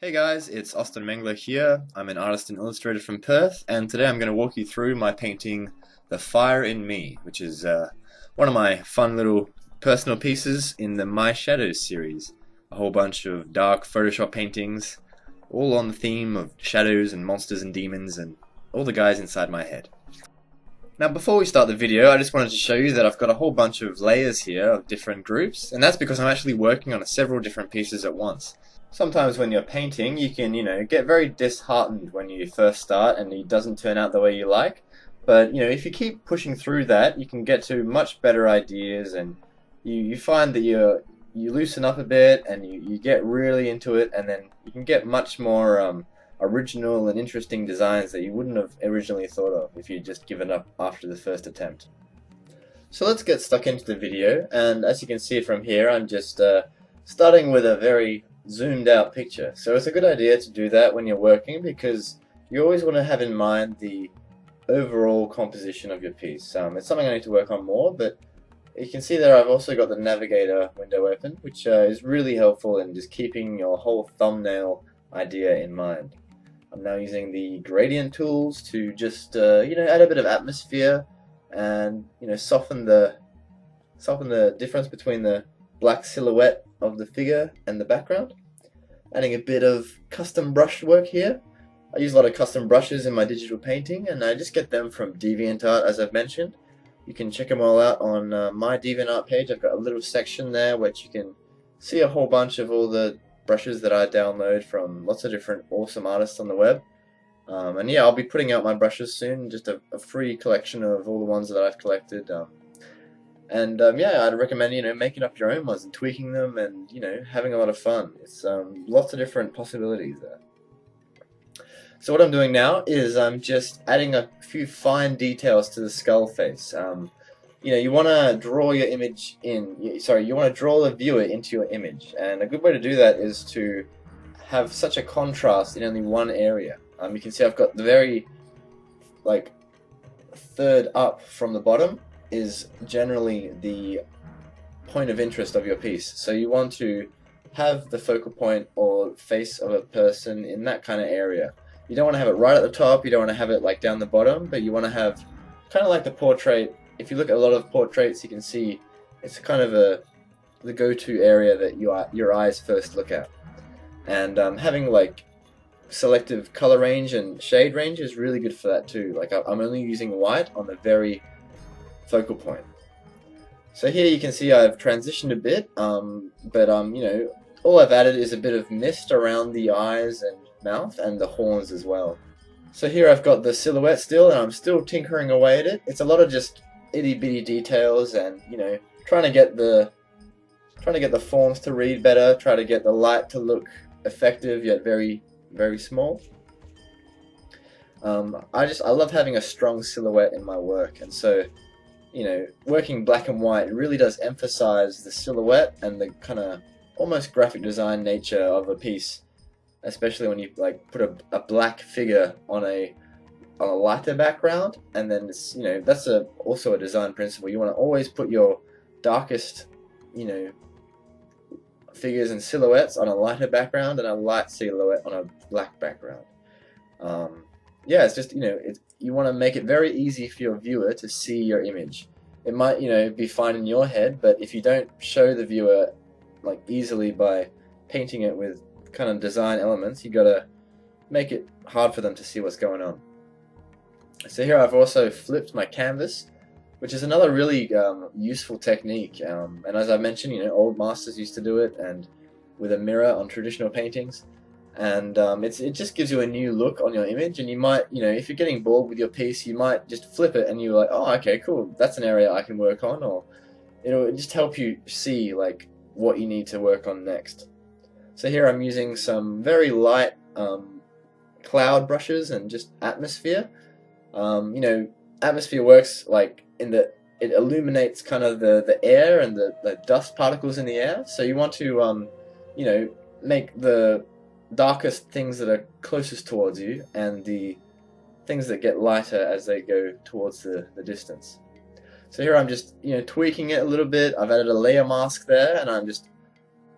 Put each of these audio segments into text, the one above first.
Hey guys, it's Austen Mengler here. I'm an artist and illustrator from Perth, and today I'm going to walk you through my painting The Fire in Me, which is one of my fun little personal pieces in the My Shadows series. A whole bunch of dark Photoshop paintings, all on the theme of shadows and monsters and demons and all the guys inside my head. Now before we start the video, I just wanted to show you that I've got a whole bunch of layers here of different groups, and that's because I'm actually working on several different pieces at once. Sometimes when you're painting, you can, get very disheartened when you first start and it doesn't turn out the way you like. But, if you keep pushing through that, you can get to much better ideas, and you find that you loosen up a bit and you get really into it, and then you can get much more original and interesting designs that you wouldn't have originally thought of if you'd just given up after the first attempt. So let's get stuck into the video, and as you can see from here, I'm just starting with a very zoomed out picture. So it's a good idea to do that when you're working, because you always want to have in mind the overall composition of your piece. It's something I need to work on more, but you can see there I've also got the navigator window open, which is really helpful in just keeping your whole thumbnail idea in mind. I'm now using the gradient tools to just add a bit of atmosphere and soften the difference between the black silhouette of the figure and the background. Adding a bit of custom brush work here. I use a lot of custom brushes in my digital painting, and I just get them from deviantART, as I've mentioned. You can check them all out on my deviantART page. I've got a little section there which you can see a whole bunch of all the brushes that I download from lots of different awesome artists on the web. And yeah, I'll be putting out my brushes soon, just a free collection of all the ones that I've collected. Yeah, I'd recommend making up your own ones and tweaking them, and having a lot of fun. It's lots of different possibilities there. So what I'm doing now is I'm just adding a few fine details to the skull face. You want to draw your image in. Sorry, you want to draw the viewer into your image, and a good way to do that is to have such a contrast in only one area. You can see I've got the very third up from the bottom is generally the point of interest of your piece. So you want to have the focal point or face of a person in that kind of area. You don't want to have it right at the top, you don't want to have it down the bottom, but you want to have kind of like the portrait. If you look at a lot of portraits, you can see it's kind of the go-to area that your eyes first look at. And having selective color range and shade range is really good for that too. I'm only using white on the very focal point. So here you can see I've transitioned a bit, but all I've added is a bit of mist around the eyes and mouth and the horns as well. So here I've got the silhouette still, and I'm still tinkering away at it. It's a lot of just itty bitty details, and trying to get the forms to read better, try to get the light to look effective yet very, very small. I love having a strong silhouette in my work, and so working black and white really does emphasize the silhouette and the kind of almost graphic design nature of a piece, especially when you put a black figure on a lighter background. And then it's, that's also a design principle. You want to always put your darkest figures and silhouettes on a lighter background and a light silhouette on a black background. Yeah, it's just you want to make it very easy for your viewer to see your image. It might be fine in your head, but if you don't show the viewer easily by painting it with kind of design elements, you gotta make it hard for them to see what's going on. So here I've also flipped my canvas, which is another really useful technique. And as I mentioned, old masters used to do it, and with a mirror on traditional paintings. And it just gives you a new look on your image, and you might, if you're getting bored with your piece, you might just flip it and you're like, oh, okay, cool, that's an area I can work on, or it'll just help you see what you need to work on next. So here I'm using some very light cloud brushes and just atmosphere. Atmosphere works in that it illuminates kind of the air and the dust particles in the air, so you want to make the darkest things that are closest towards you and the things that get lighter as they go towards the distance. So here I'm just tweaking it a little bit. I've added a layer mask there, and I'm just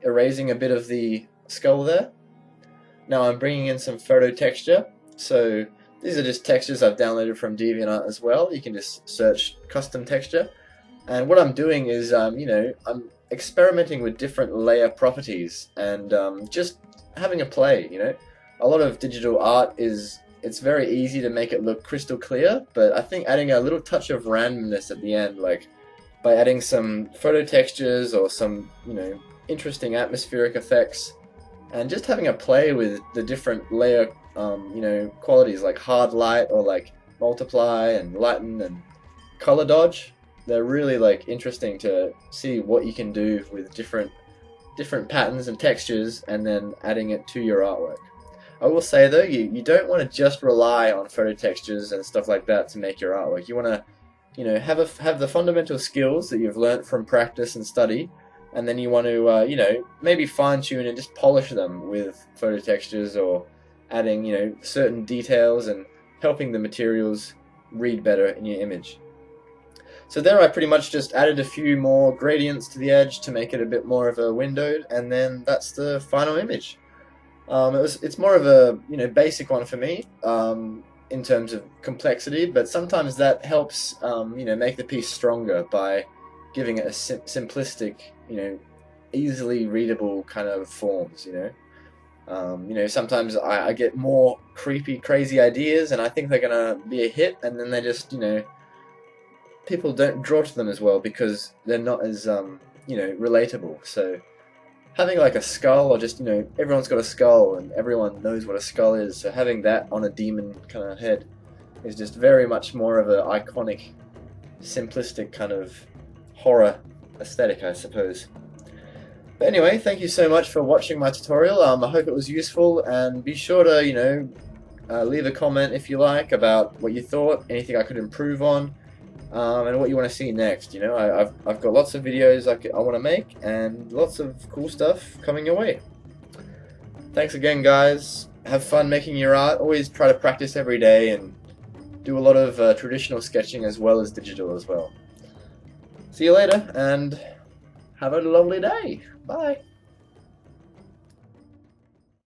erasing a bit of the skull there. Now I'm bringing in some photo texture. So these are just textures I've downloaded from DeviantArt as well. You can just search custom texture. And what I'm doing is, I'm experimenting with different layer properties and just having a play. A lot of digital art it's very easy to make it look crystal clear, but I think adding a little touch of randomness at the end, like by adding some photo textures or some, interesting atmospheric effects, and just having a play with the different layer, qualities like hard light or like multiply and lighten and color dodge. They're really like interesting to see what you can do with different patterns and textures, and then adding it to your artwork. I will say though, you don't want to just rely on photo textures and stuff like that to make your artwork. You want to, have the fundamental skills that you've learnt from practice and study, and then you want to, maybe fine tune and just polish them with photo textures, or adding, certain details and helping the materials read better in your image. So there I pretty much just added a few more gradients to the edge to make it a bit more of a windowed, and then that's the final image. It's more of a basic one for me in terms of complexity, but sometimes that helps make the piece stronger by giving it a simplistic, easily readable kind of forms. Sometimes I get more creepy, crazy ideas, and I think they're gonna be a hit, and then they just people don't draw to them as well because they're not as relatable. So having like a skull, or just everyone's got a skull and everyone knows what a skull is, so having that on a demon kind of head is just very much more of an iconic, simplistic kind of horror aesthetic, I suppose. But anyway, thank you so much for watching my tutorial. I hope it was useful, and be sure to leave a comment if you like about what you thought, anything I could improve on, and what you want to see next. I've got lots of videos I want to make, and lots of cool stuff coming your way. Thanks again, guys. Have fun making your art. Always try to practice every day, and do a lot of traditional sketching as well as digital as well. See you later, and have a lovely day. Bye.